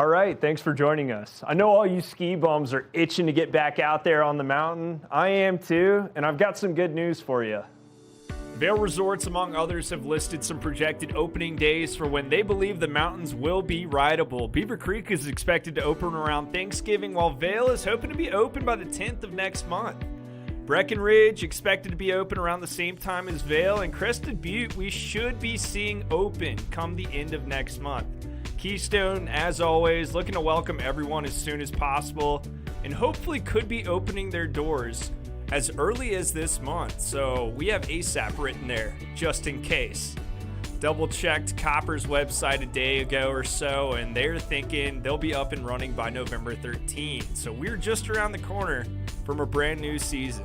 All right, thanks for joining us. I know all you ski bums are itching to get back out there on the mountain. I am too, and I've got some good news for you. Vail Resorts, among others, have listed some projected opening days for when they believe the mountains will be rideable. Beaver Creek is expected to open around Thanksgiving, while Vail is hoping to be open by the 10th of next month. Breckenridge expected to be open around the same time as Vail, and Crested Butte we should be seeing open come the end of next month. Keystone, as always, looking to welcome everyone as soon as possible, and hopefully could be opening their doors as early as this month. So we have ASAP written there, just in case. Double-checked Copper's website a day ago or so, and they're thinking they'll be up and running by November 13th. So we're just around the corner from a brand new season.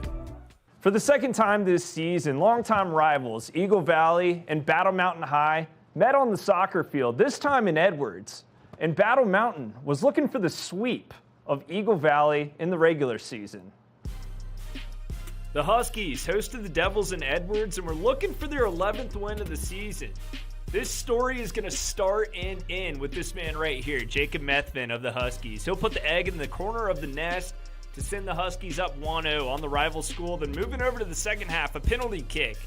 For the second time this season, longtime rivals Eagle Valley and Battle Mountain High met on the soccer field, this time in Edwards. And Battle Mountain was looking for the sweep of Eagle Valley in the regular season. The Huskies hosted the Devils in Edwards and were looking for their 11th win of the season. This story is going to start and end with this man right here, Jacob Methvin of the Huskies. He'll put the egg in the corner of the nest to send the Huskies up 1-0 on the rival school. Then moving over to the second half, a penalty kick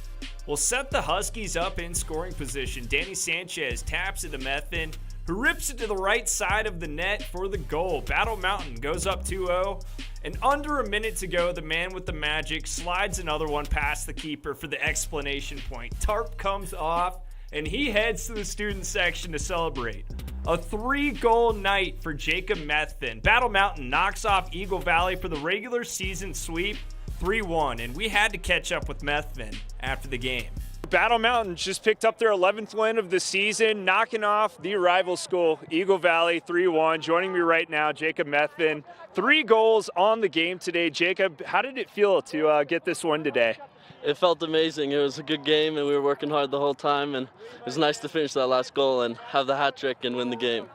will set the Huskies up in scoring position. Danny Sanchez taps it to Methvin, who rips it to the right side of the net for the goal. Battle Mountain goes up 2-0, and under a minute to go, the man with the magic slides another one past the keeper for the explanation point. Tarp comes off, and he heads to the student section to celebrate. A 3-goal night for Jacob Methvin. Battle Mountain knocks off Eagle Valley for the regular season sweep 3-1, and we had to catch up with Methvin after the game. Battle Mountain just picked up their 11th win of the season, knocking off the rival school, Eagle Valley, 3-1. Joining me right now, Jacob Methvin. 3 goals on the game today. Jacob, how did it feel to get this win today? It felt amazing. It was a good game, and we were working hard the whole time, and it was nice to finish that last goal and have the hat trick and win the game.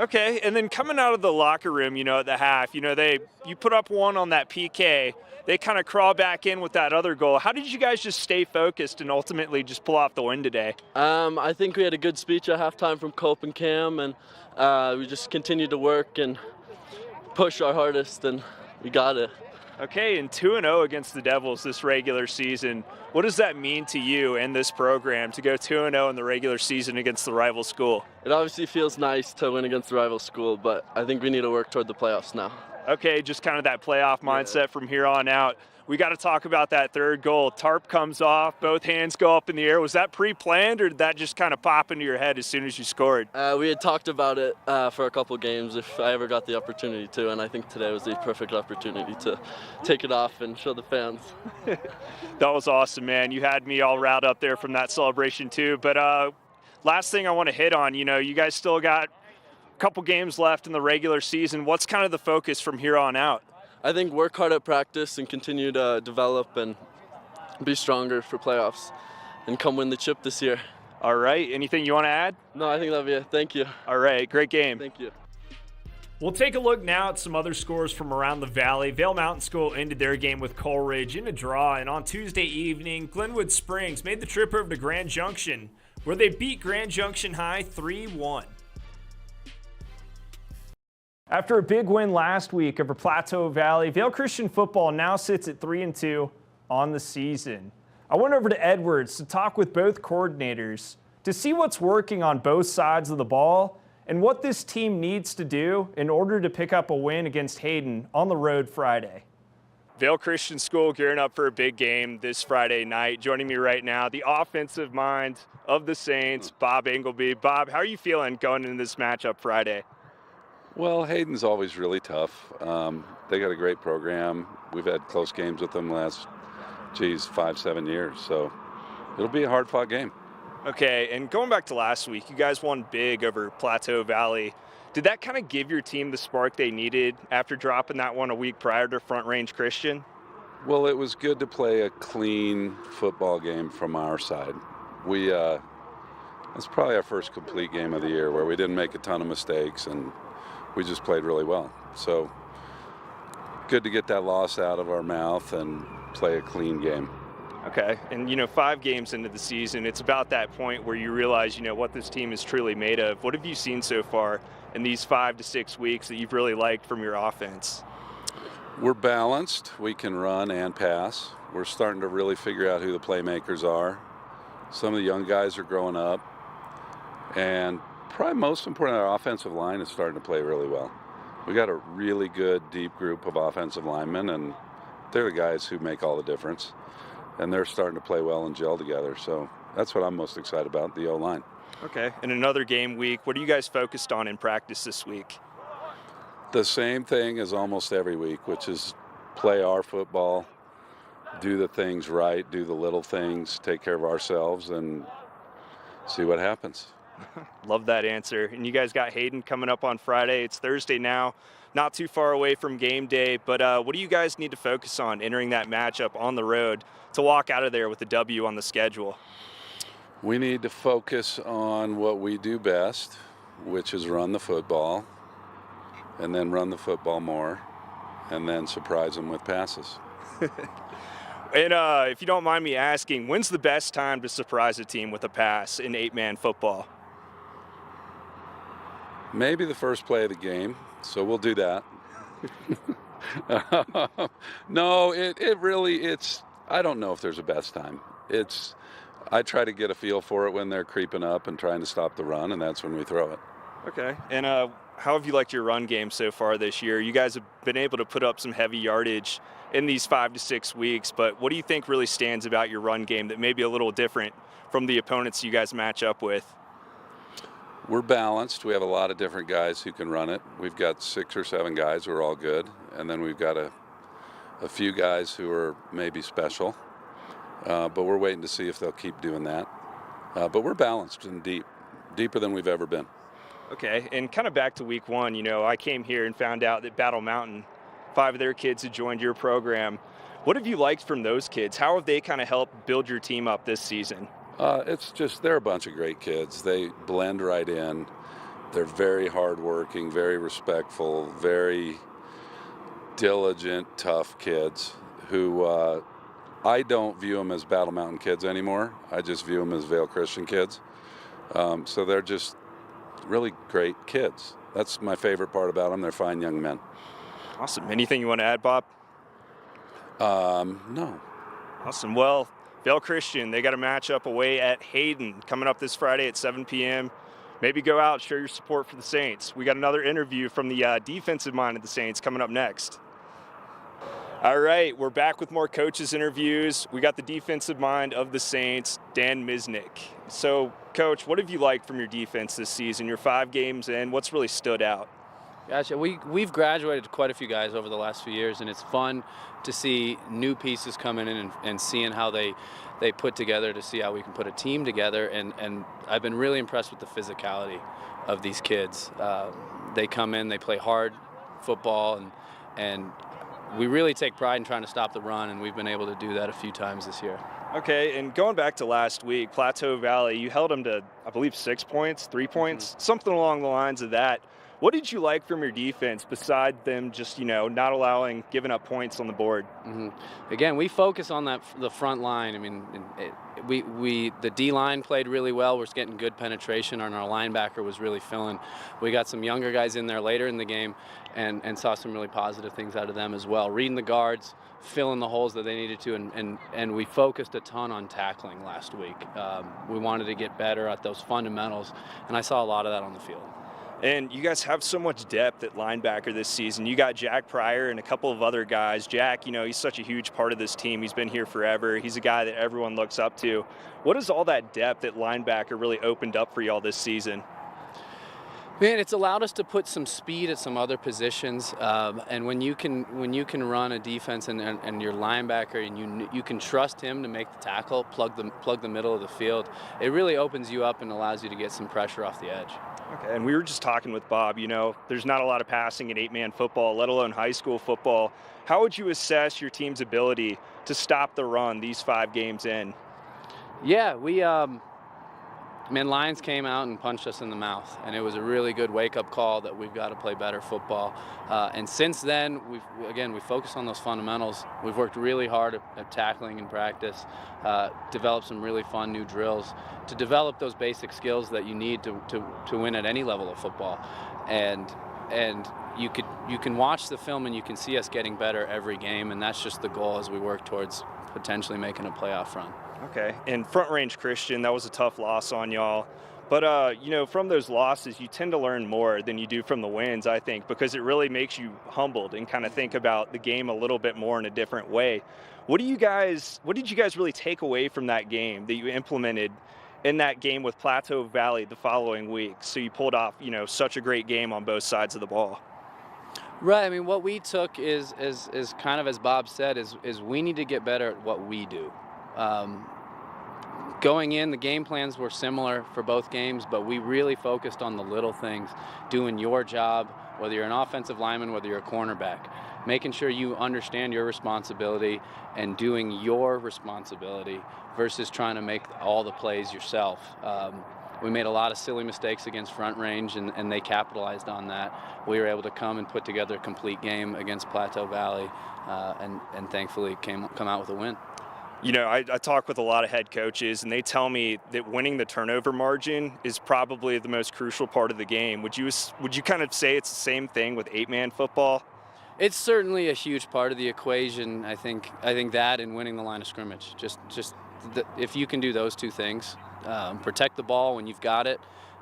Okay, and then coming out of the locker room, at the half, you put up one on that PK. They kind of crawl back in with that other goal. How did you guys just stay focused and ultimately just pull off the win today? I think we had a good speech at halftime from Cope and Cam, and we just continued to work and push our hardest, and we got it. Okay, and 2-0 against the Devils this regular season. What does that mean to you and this program to go 2-0 in the regular season against the rival school? It obviously feels nice to win against the rival school, but I think we need to work toward the playoffs now. Okay, just kind of that playoff mindset from here on out. We got to talk about that third goal. Tarp comes off, both hands go up in the air. Was that pre-planned, or did that just kind of pop into your head as soon as you scored? We had talked about it for a couple games if I ever got the opportunity to, and I think today was the perfect opportunity to take it off and show the fans. That was awesome, man. You had me all riled up there from that celebration too. But last thing I want to hit on, you guys still got a couple games left in the regular season. What's kind of the focus from here on out? I think work hard at practice and continue to develop and be stronger for playoffs and come win the chip this year. All right. Anything you want to add? No, I think that'll be it. Thank you. All right. Great game. Thank you. We'll take a look now at some other scores from around the valley. Vail Mountain School ended their game with Coleridge in a draw, and on Tuesday evening, Glenwood Springs made the trip over to Grand Junction, where they beat Grand Junction High 3-1. After a big win last week over Plateau Valley, Vail Christian football now sits at 3-2 on the season. I went over to Edwards to talk with both coordinators to see what's working on both sides of the ball and what this team needs to do in order to pick up a win against Hayden on the road Friday. Vail Christian School gearing up for a big game this Friday night. Joining me right now, the offensive mind of the Saints, Bob Engleby. Bob, how are you feeling going into this matchup Friday? Well, Hayden's always really tough. They got a great program. We've had close games with them last, 5-7 years. So it'll be a hard-fought game. Okay, and going back to last week, you guys won big over Plateau Valley. Did that kind of give your team the spark they needed after dropping that one a week prior to Front Range Christian? Well, it was good to play a clean football game from our side. That's probably our first complete game of the year where we didn't make a ton of mistakes and we just played really well. So good to get that loss out of our mouth and play a clean game. Okay, and 5 games into the season, it's about that point where you realize, what this team is truly made of. What have you seen so far in these 5 to 6 weeks that you've really liked from your offense? We're balanced. We can run and pass. We're starting to really figure out who the playmakers are. Some of the young guys are growing up. And probably most important, our offensive line is starting to play really well. We got a really good, deep group of offensive linemen, and they're the guys who make all the difference. And they're starting to play well and gel together. So that's what I'm most excited about, the O-line. Okay. In another game week, what are you guys focused on in practice this week? The same thing as almost every week, which is play our football, do the things right, do the little things, take care of ourselves, and see what happens. Love that answer. And you guys got Hayden coming up on Friday. It's Thursday now, not too far away from game day. But what do you guys need to focus on entering that matchup on the road to walk out of there with a W on the schedule? We need to focus on what we do best, which is run the football, and then run the football more, and then surprise them with passes. And if you don't mind me asking, when's the best time to surprise a team with a pass in 8-man football? Maybe the first play of the game, so we'll do that. No, it really, I don't know if there's a best time. I try to get a feel for it when they're creeping up and trying to stop the run, and that's when we throw it. Okay. And how have you liked your run game so far this year? You guys have been able to put up some heavy yardage in these 5 to 6 weeks, but what do you think really stands about your run game that may be a little different from the opponents you guys match up with? We're balanced. We have a lot of different guys who can run it. We've got 6 or 7 guys who are all good, and then we've got a few guys who are maybe special, but we're waiting to see if they'll keep doing that. But we're balanced and deep, deeper than we've ever been. Okay, and kind of back to week 1, I came here and found out that Battle Mountain, 5 of their kids had joined your program. What have you liked from those kids? How have they kind of helped build your team up this season? They're a bunch of great kids. They blend right in. They're very hardworking, very respectful, very diligent, tough kids who I don't view them as Battle Mountain kids anymore. I just view them as Vail Christian kids. So they're just really great kids. That's my favorite part about them. They're fine young men. Awesome. Anything you want to add, Bob? No. Awesome. Well, Vail Christian, they got a matchup away at Hayden coming up this Friday at 7 p.m. Maybe go out, show your support for the Saints. We got another interview from the defensive mind of the Saints coming up next. All right, we're back with more coaches' interviews. We got the defensive mind of the Saints, Dan Misnick. So, Coach, what have you liked from your defense this season? You're 5 games in. What's really stood out? Gotcha. We've graduated quite a few guys over the last few years, and it's fun to see new pieces coming in and seeing how they put together to see how we can put a team together. And I've been really impressed with the physicality of these kids. They come in, they play hard football, and we really take pride in trying to stop the run, and we've been able to do that a few times this year. Okay, and going back to last week, Plateau Valley, you held them to, I believe, 6 points, 3 points, something along the lines of that. What did you like from your defense besides them just, not giving up points on the board? Mm-hmm. Again, we focus on the front line. I mean, the D-line played really well. We're getting good penetration, and our linebacker was really filling. We got some younger guys in there later in the game and saw some really positive things out of them as well. Reading the guards, filling the holes that they needed to, and we focused a ton on tackling last week. We wanted to get better at those fundamentals, and I saw a lot of that on the field. And you guys have so much depth at linebacker this season. You got Jack Pryor and a couple of other guys. Jack, he's such a huge part of this team. He's been here forever. He's a guy that everyone looks up to. What has all that depth at linebacker really opened up for y'all this season? Man, it's allowed us to put some speed at some other positions, and when you can run a defense and your linebacker and you can trust him to make the tackle, plug the middle of the field, it really opens you up and allows you to get some pressure off the edge. Okay, and we were just talking with Bob, there's not a lot of passing in 8-man football, let alone high school football. How would you assess your team's ability to stop the run these 5 games in? Yeah, Man, Lions came out and punched us in the mouth, and it was a really good wake-up call that we've got to play better football. And since then, we focused on those fundamentals. We've worked really hard at tackling in practice, developed some really fun new drills to develop those basic skills that you need to win at any level of football. And you can watch the film and you can see us getting better every game, and that's just the goal as we work towards potentially making a playoff run. Okay, and Front Range Christian, that was a tough loss on y'all. But, from those losses, you tend to learn more than you do from the wins, I think, because it really makes you humbled and kind of think about the game a little bit more in a different way. What did you guys really take away from that game that you implemented in that game with Plateau Valley the following week? So you pulled off, such a great game on both sides of the ball. Right. I mean, what we took is kind of, as Bob said, is we need to get better at what we do. Going in, the game plans were similar for both games, but we really focused on the little things, doing your job, whether you're an offensive lineman, whether you're a cornerback, making sure you understand your responsibility and doing your responsibility versus trying to make all the plays yourself. We made a lot of silly mistakes against Front Range, and they capitalized on that. We were able to come and put together a complete game against Plateau Valley, and thankfully come out with a win. I talk with a lot of head coaches, and they tell me that winning the turnover margin is probably the most crucial part of the game. Would you kind of say it's the same thing with 8-man football? It's certainly a huge part of the equation. I think that and winning the line of scrimmage. If you can do those two things, protect the ball when you've got it,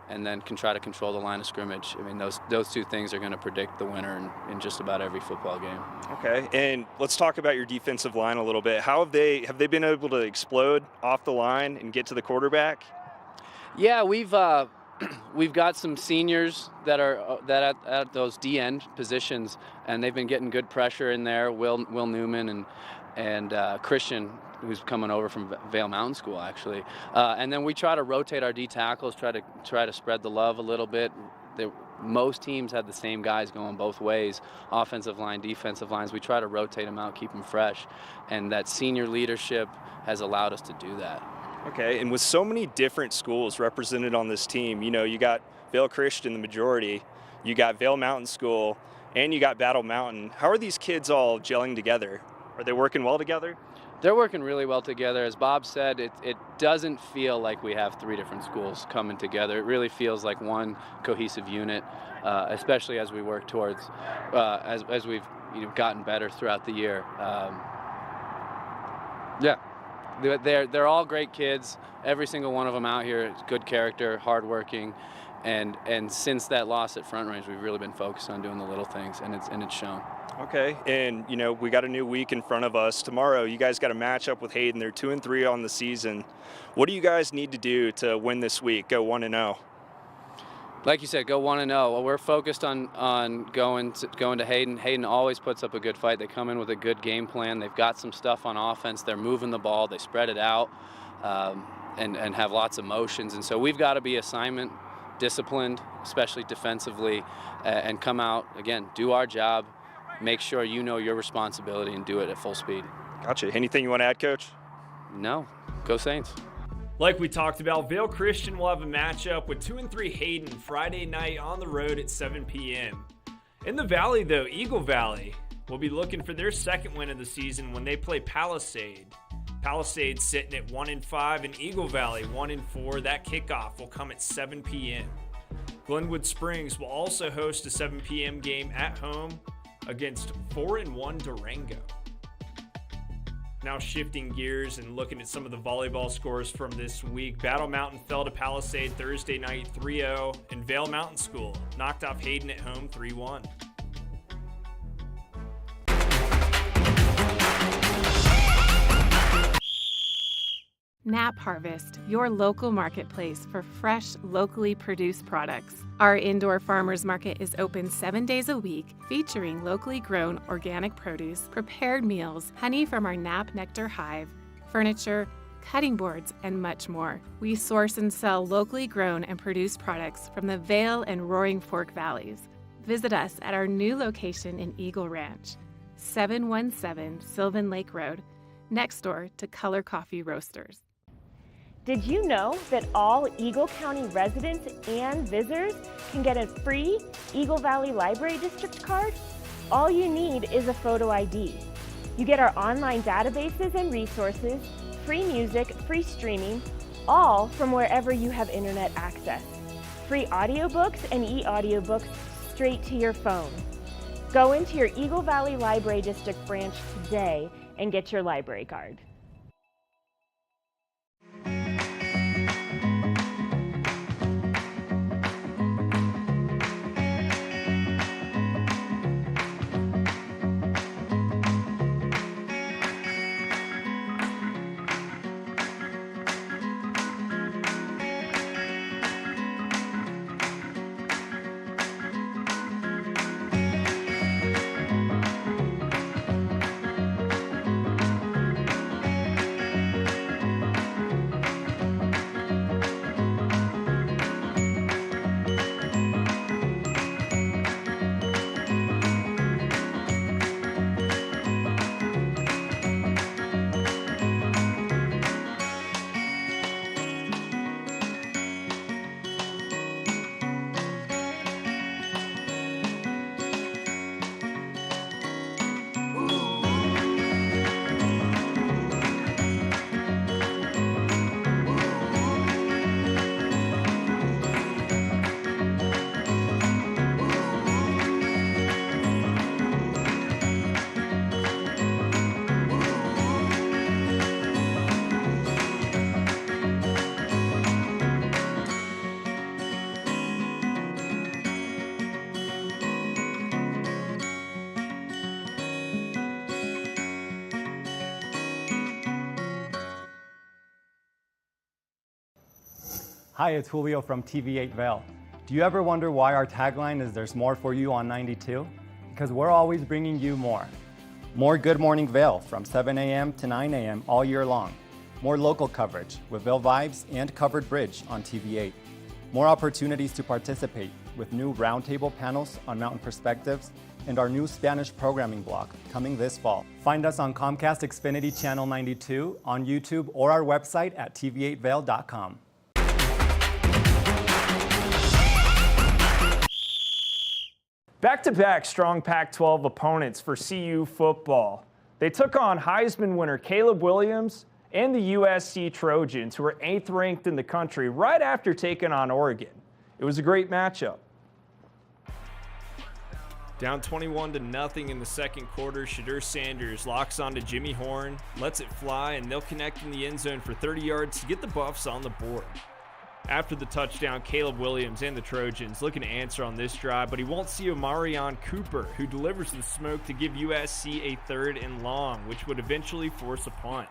and then can try to control the line of scrimmage. I mean, those two things are going to predict the winner in just about every football game. Okay, and let's talk about your defensive line a little bit. How have they been able to explode off the line and get to the quarterback? Yeah, we've got some seniors that are at those D-end positions, and they've been getting good pressure in there. Will Newman and Christian, who's coming over from Vail Mountain School, actually. And then we try to rotate our D tackles, try to spread the love a little bit. Most teams had the same guys going both ways, offensive line, defensive lines. We try to rotate them out, keep them fresh, and that senior leadership has allowed us to do that. Okay, and with so many different schools represented on this team, you got Vail Christian, the majority, you got Vail Mountain School, and you got Battle Mountain. How are these kids all gelling together? Are they working well together? They're working really well together. As Bob said, it doesn't feel like we have three different schools coming together. It really feels like one cohesive unit, especially as we work towards, as we've gotten better throughout the year. They're all great kids. Every single one of them out here is good character, hardworking, and since that loss at Front Range, we've really been focused on doing the little things, and it's shown. Okay, and we got a new week in front of us. Tomorrow, you guys got a matchup with Hayden. They're 2-3 on the season. What do you guys need to do to win this week? Go 1-0. Like you said, go 1-0. Well, we're focused on going to Hayden. Hayden always puts up a good fight. They come in with a good game plan. They've got some stuff on offense. They're moving the ball. They spread it out, and have lots of motions. And so we've got to be assignment disciplined, especially defensively, and come out again, do our job. Make sure you know your responsibility and do it at full speed. Gotcha. Anything you want to add, Coach? No. Go Saints. Like we talked about, Vail Christian will have a matchup with 2-3 Hayden Friday night on the road at 7 p.m. In the Valley, though, Eagle Valley will be looking for their second win of the season when they play Palisade. Palisade sitting at 1-5 and Eagle Valley 1-4. That kickoff will come at 7 p.m. Glenwood Springs will also host a 7 p.m. game at home against 4-1 Durango. Now shifting gears and looking at some of the volleyball scores from this week. Battle Mountain fell to Palisade Thursday night 3-0, and Vail Mountain School knocked off Hayden at home 3-1. Nap Harvest, your local marketplace for fresh, locally produced products. Our indoor farmers market is open 7 days a week, featuring locally grown organic produce, prepared meals, honey from our Nap Nectar hive, furniture, cutting boards, and much more. We source and sell locally grown and produced products from the Vail and Roaring Fork Valleys. Visit us at our new location in Eagle Ranch, 717 Sylvan Lake Road, next door to Color Coffee Roasters. Did you know that all Eagle County residents and visitors can get a free Eagle Valley Library District card? All you need is a photo ID. You get our online databases and resources, free music, free streaming, all from wherever you have internet access. Free audiobooks and e-audiobooks straight to your phone. Go into your Eagle Valley Library District branch today and get your library card. Hi, it's Julio from TV8 Vail. Do you ever wonder why our tagline is "There's more for you on 92"? Because we're always bringing you more. More Good Morning Vail from 7 a.m. to 9 a.m. all year long. More local coverage with Vail Vibes and Covered Bridge on TV8. More opportunities to participate with new roundtable panels on mountain perspectives and our new Spanish programming block coming this fall. Find us on Comcast Xfinity Channel 92, on YouTube, or our website at tv8vail.com. Back-to-back strong Pac-12 opponents for CU football. They took on Heisman winner Caleb Williams and the USC Trojans, who were 8th ranked in the country right after taking on Oregon. It was a great matchup. Down 21-0 in the second quarter, Shadur Sanders locks onto Jimmy Horn, lets it fly, and they'll connect in the end zone for 30 yards to get the Buffs on the board. After the touchdown, Caleb Williams and the Trojans looking to answer on this drive, but he won't see Omarion Cooper, who delivers the smoke to give USC a 3rd and long, which would eventually force a punt.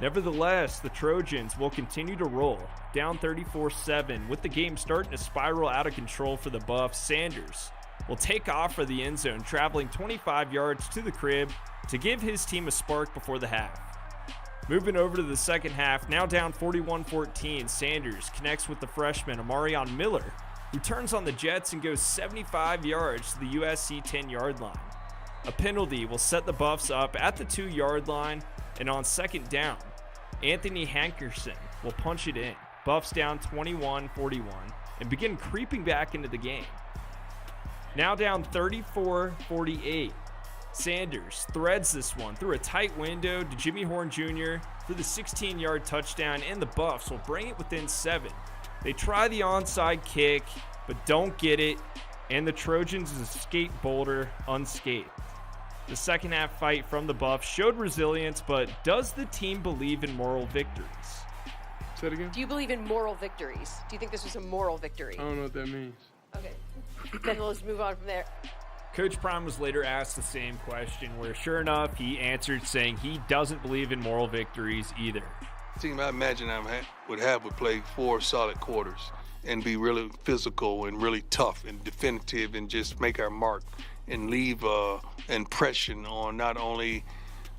Nevertheless, the Trojans will continue to roll, down 34-7, with the game starting to spiral out of control for the Buffs. Sanders will take off for the end zone, traveling 25 yards to the crib to give his team a spark before the half. Moving over to the second half, now down 41-14, Sanders connects with the freshman Omarion Miller, who turns on the Jets and goes 75 yards to the USC 10-yard line. A penalty will set the Buffs up at the 2-yard line, and on second down, Anthony Hankerson will punch it in. Buffs down 21-41 and begin creeping back into the game. Now down 34-48. Sanders threads this one through a tight window to Jimmy Horn Jr. for the 16-yard touchdown, and the Buffs will bring it within 7. They try the onside kick, but don't get it, and the Trojans escape Boulder unscathed. The second half fight from the Buffs showed resilience, but does the team believe in moral victories? Say it again? Do you believe in moral victories? Do you think this was a moral victory? I don't know what that means. Okay, then let's move on from there. Coach Prime was later asked the same question, where sure enough, he answered saying he doesn't believe in moral victories either. The team I imagine would play 4 solid quarters and be really physical and really tough and definitive and just make our mark and leave an impression on not only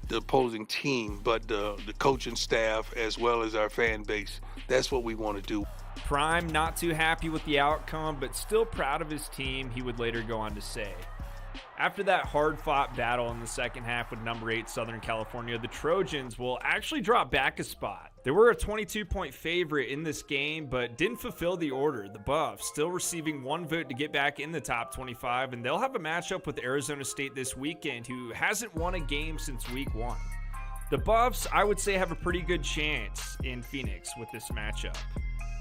the opposing team, but the coaching staff as well as our fan base. That's what we want to do. Prime not too happy with the outcome, but still proud of his team, he would later go on to say. After that hard-fought battle in the second half with number 8 Southern California, the Trojans will actually drop back a spot. They were a 22-point favorite in this game, but didn't fulfill the order. The Buffs still receiving 1 vote to get back in the top 25, and they'll have a matchup with Arizona State this weekend, who hasn't won a game since week 1. The Buffs, I would say, have a pretty good chance in Phoenix with this matchup.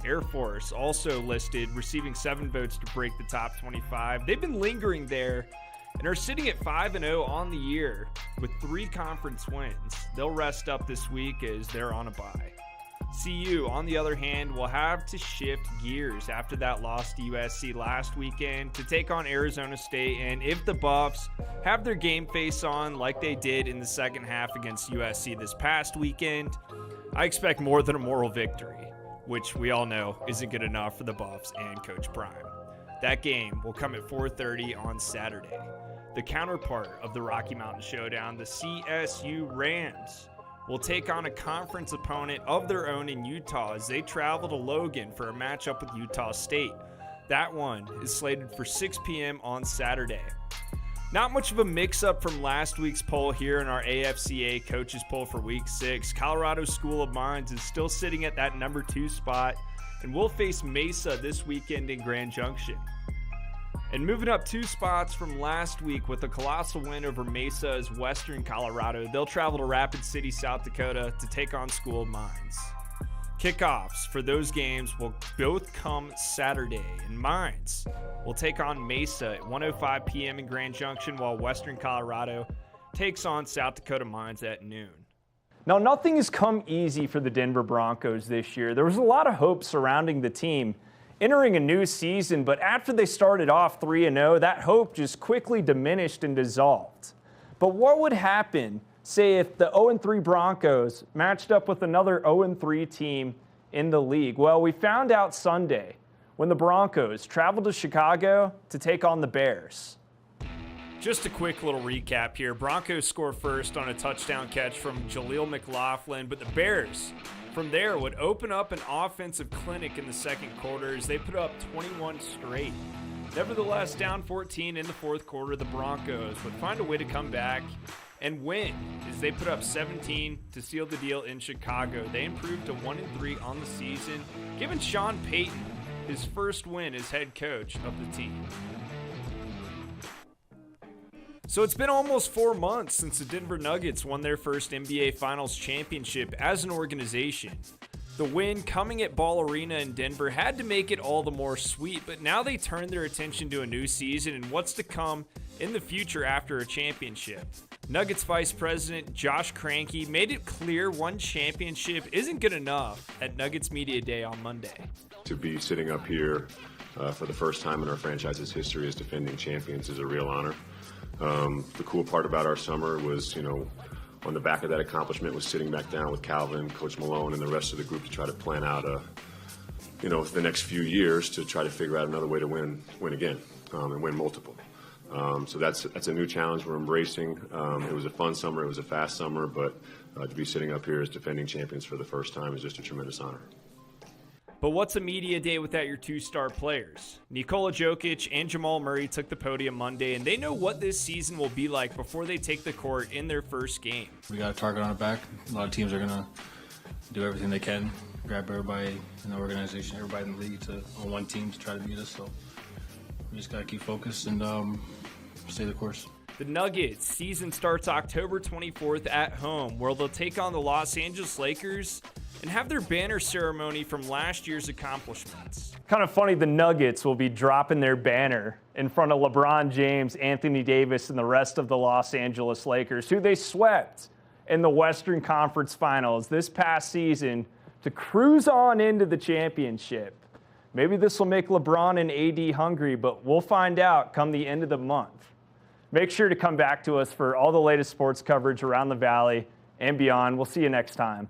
Air Force also listed, receiving 7 votes to break the top 25. They've been lingering there and are sitting at 5-0 on the year with 3 conference wins. They'll rest up this week as they're on a bye. CU, on the other hand, will have to shift gears after that loss to USC last weekend to take on Arizona State, and if the Buffs have their game face on like they did in the second half against USC this past weekend, I expect more than a moral victory, which we all know isn't good enough for the Buffs and Coach Prime. That game will come at 4:30 on Saturday. The counterpart of the Rocky Mountain Showdown, the CSU Rams, will take on a conference opponent of their own in Utah as they travel to Logan for a matchup with Utah State. That one is slated for 6 p.m. on Saturday. Not much of a mix-up from last week's poll here in our AFCA coaches poll for Week 6. Colorado School of Mines is still sitting at that number 2 spot and will face Mesa this weekend in Grand Junction. And moving up 2 spots from last week with a colossal win over Mesa is Western Colorado. They'll travel to Rapid City, South Dakota to take on School of Mines. Kickoffs for those games will both come Saturday, and Mines will take on Mesa at 1:05 p.m. in Grand Junction, while Western Colorado takes on South Dakota Mines at noon. Now, nothing has come easy for the Denver Broncos this year. There was a lot of hope surrounding the team entering a new season, but after they started off 3-0, that hope just quickly diminished and dissolved. But what would happen, say, if the 0-3 Broncos matched up with another 0-3 team in the league? Well, we found out Sunday when the Broncos traveled to Chicago to take on the Bears. Just a quick little recap here. Broncos score first on a touchdown catch from Jaleel McLaughlin, but the Bears from there would open up an offensive clinic in the second quarter as they put up 21 straight. Nevertheless, down 14 in the fourth quarter, the Broncos would find a way to come back and win as they put up 17 to seal the deal in Chicago. They improved to 1-3 on the season, giving Sean Payton his first win as head coach of the team. So it's been almost 4 months since the Denver Nuggets won their first NBA Finals championship as an organization. The win coming at Ball Arena in Denver had to make it all the more sweet, but now they turn their attention to a new season and what's to come in the future after a championship. Nuggets Vice President Josh Kroenke made it clear one championship isn't good enough at Nuggets Media Day on Monday. To be sitting up here for the first time in our franchise's history as defending champions is a real honor. The cool part about our summer was, on the back of that accomplishment was sitting back down with Calvin, Coach Malone, and the rest of the group to try to plan out, the next few years to try to figure out another way to win again, and win multiple. So that's a new challenge we're embracing. It was a fun summer, it was a fast summer, but to be sitting up here as defending champions for the first time is just a tremendous honor. But what's a media day without your 2-star players? Nikola Jokic and Jamal Murray took the podium Monday, and they know what this season will be like before they take the court in their first game. We got a target on our back. A lot of teams are going to do everything they can, grab everybody in the organization, everybody in the league on one team to try to beat us. So we just got to keep focused and stay the course. The Nuggets season starts October 24th at home, where they'll take on the Los Angeles Lakers and have their banner ceremony from last year's accomplishments. Kind of funny, the Nuggets will be dropping their banner in front of LeBron James, Anthony Davis, and the rest of the Los Angeles Lakers, who they swept in the Western Conference Finals this past season to cruise on into the championship. Maybe this will make LeBron and AD hungry, but we'll find out come the end of the month. Make sure to come back to us for all the latest sports coverage around the Valley and beyond. We'll see you next time.